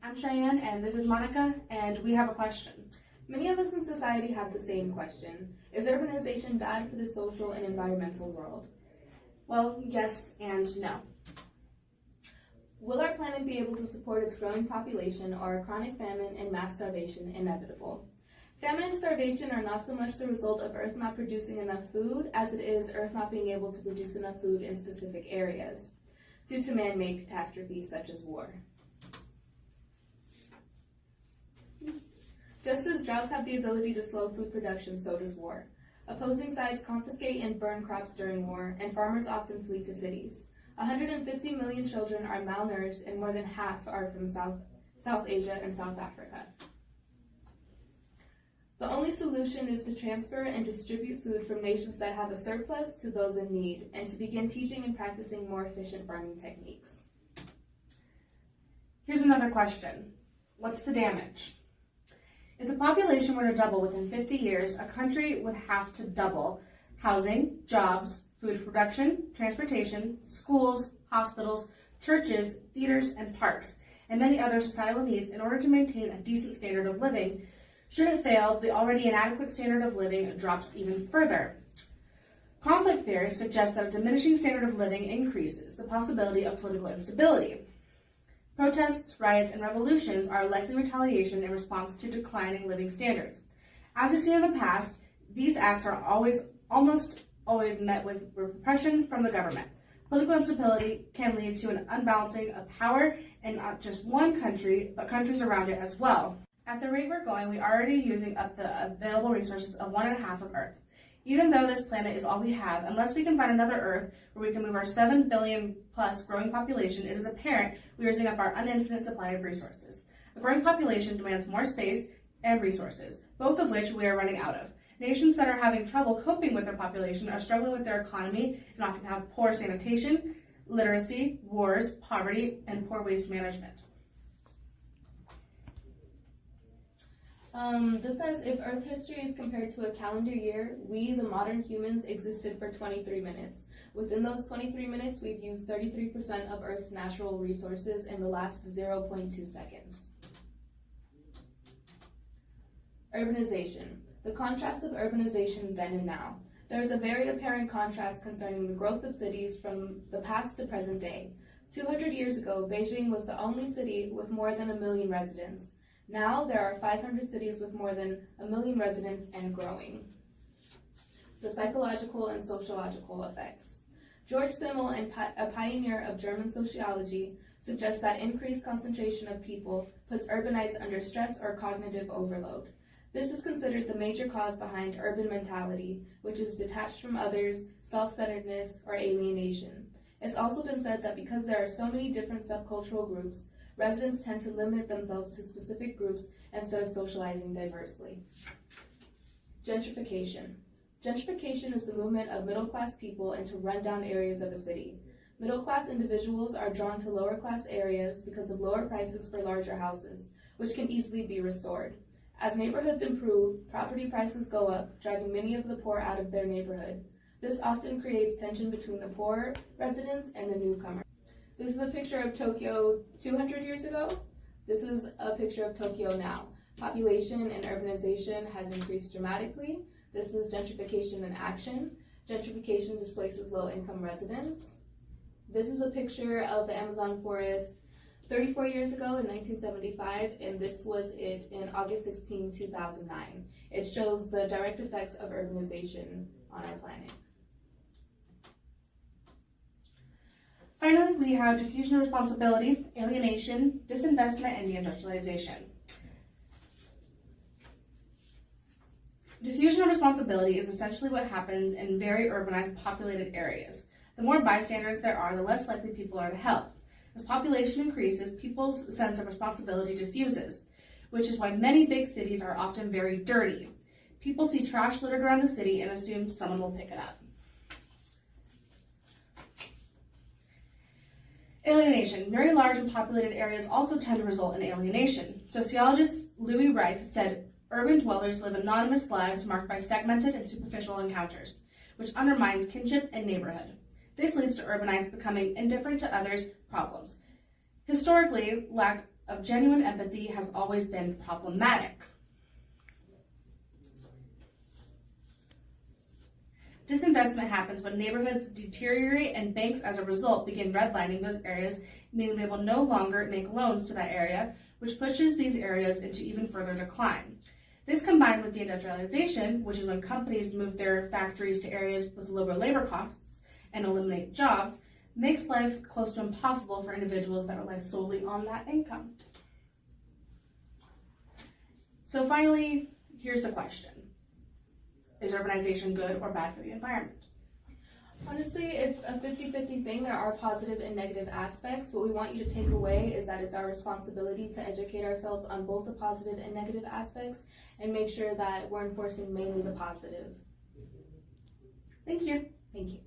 I'm Cheyenne, and this is Monica, and we have a question. Many of us in society have the same question. Is urbanization bad for the social and environmental world? Well, yes and no. Will our planet be able to support its growing population, or are chronic famine and mass starvation inevitable? Famine and starvation are not so much the result of Earth not producing enough food as it is Earth not being able to produce enough food in specific areas due to man-made catastrophes such as war. Just as droughts have the ability to slow food production, so does war. Opposing sides confiscate and burn crops during war, and farmers often flee to cities. 150 million children are malnourished, and more than half are from South Asia and South Africa. The only solution is to transfer and distribute food from nations that have a surplus to those in need, and to begin teaching and practicing more efficient farming techniques. Here's another question. What's the damage? If the population were to double within 50 years, a country would have to double housing, jobs, food production, transportation, schools, hospitals, churches, theaters, and parks, and many other societal needs in order to maintain a decent standard of living. Should it fail, the already inadequate standard of living drops even further. Conflict theorists suggest that a diminishing standard of living increases the possibility of political instability. Protests, riots, and revolutions are a likely retaliation in response to declining living standards. As we've seen in the past, these acts are almost always met with repression from the government. Political instability can lead to an unbalancing of power in not just one country, but countries around it as well. At the rate we're going, we're already using up the available resources of 1.5 of Earth. Even though this planet is all we have, unless we can find another Earth where we can move our 7 billion plus growing population, it is apparent we are using up our uninfinite supply of resources. A growing population demands more space and resources, both of which we are running out of. Nations that are having trouble coping with their population are struggling with their economy and often have poor sanitation, literacy, wars, poverty, and poor waste management. This says, if Earth history is compared to a calendar year, we, the modern humans, existed for 23 minutes. Within those 23 minutes, we've used 33% of Earth's natural resources in the last 0.2 seconds. Urbanization. The contrast of urbanization then and now. There is a very apparent contrast concerning the growth of cities from the past to present day. 200 years ago, Beijing was the only city with more than 1 million residents. Now there are 500 cities with more than 1 million residents and growing. The psychological and sociological effects. George Simmel, a pioneer of German sociology, suggests that increased concentration of people puts urbanites under stress or cognitive overload. This is considered the major cause behind urban mentality, which is detached from others, self-centeredness, or alienation. It's also been said that because there are so many different subcultural groups, residents tend to limit themselves to specific groups instead of socializing diversely. Gentrification. Gentrification is the movement of middle-class people into rundown areas of a city. Middle-class individuals are drawn to lower-class areas because of lower prices for larger houses, which can easily be restored. As neighborhoods improve, property prices go up, driving many of the poor out of their neighborhood. This often creates tension between the poor residents and the newcomers. This is a picture of Tokyo 200 years ago. This is a picture of Tokyo now. Population and urbanization has increased dramatically. This is gentrification in action. Gentrification displaces low-income residents. This is a picture of the Amazon forest 34 years ago in 1975, and this was it in August 16, 2009. It shows the direct effects of urbanization on our planet. Finally, we have diffusion of responsibility, alienation, disinvestment, and deindustrialization. Diffusion of responsibility is essentially what happens in very urbanized, populated areas. The more bystanders there are, the less likely people are to help. As population increases, people's sense of responsibility diffuses, which is why many big cities are often very dirty. People see trash littered around the city and assume someone will pick it up. Alienation. Very large and populated areas also tend to result in alienation. Sociologist Louis Reich said, urban dwellers live anonymous lives marked by segmented and superficial encounters, which undermines kinship and neighborhood. This leads to urbanites becoming indifferent to others' problems. Historically, lack of genuine empathy has always been problematic. Disinvestment happens when neighborhoods deteriorate and banks as a result begin redlining those areas, meaning they will no longer make loans to that area, which pushes these areas into even further decline. This combined with deindustrialization, which is when companies move their factories to areas with lower labor costs and eliminate jobs, makes life close to impossible for individuals that rely solely on that income. So finally, here's the question. Is urbanization good or bad for the environment? Honestly, it's a 50-50 thing. There are positive and negative aspects. What we want you to take away is that it's our responsibility to educate ourselves on both the positive and negative aspects and make sure that we're enforcing mainly the positive. Thank you. Thank you.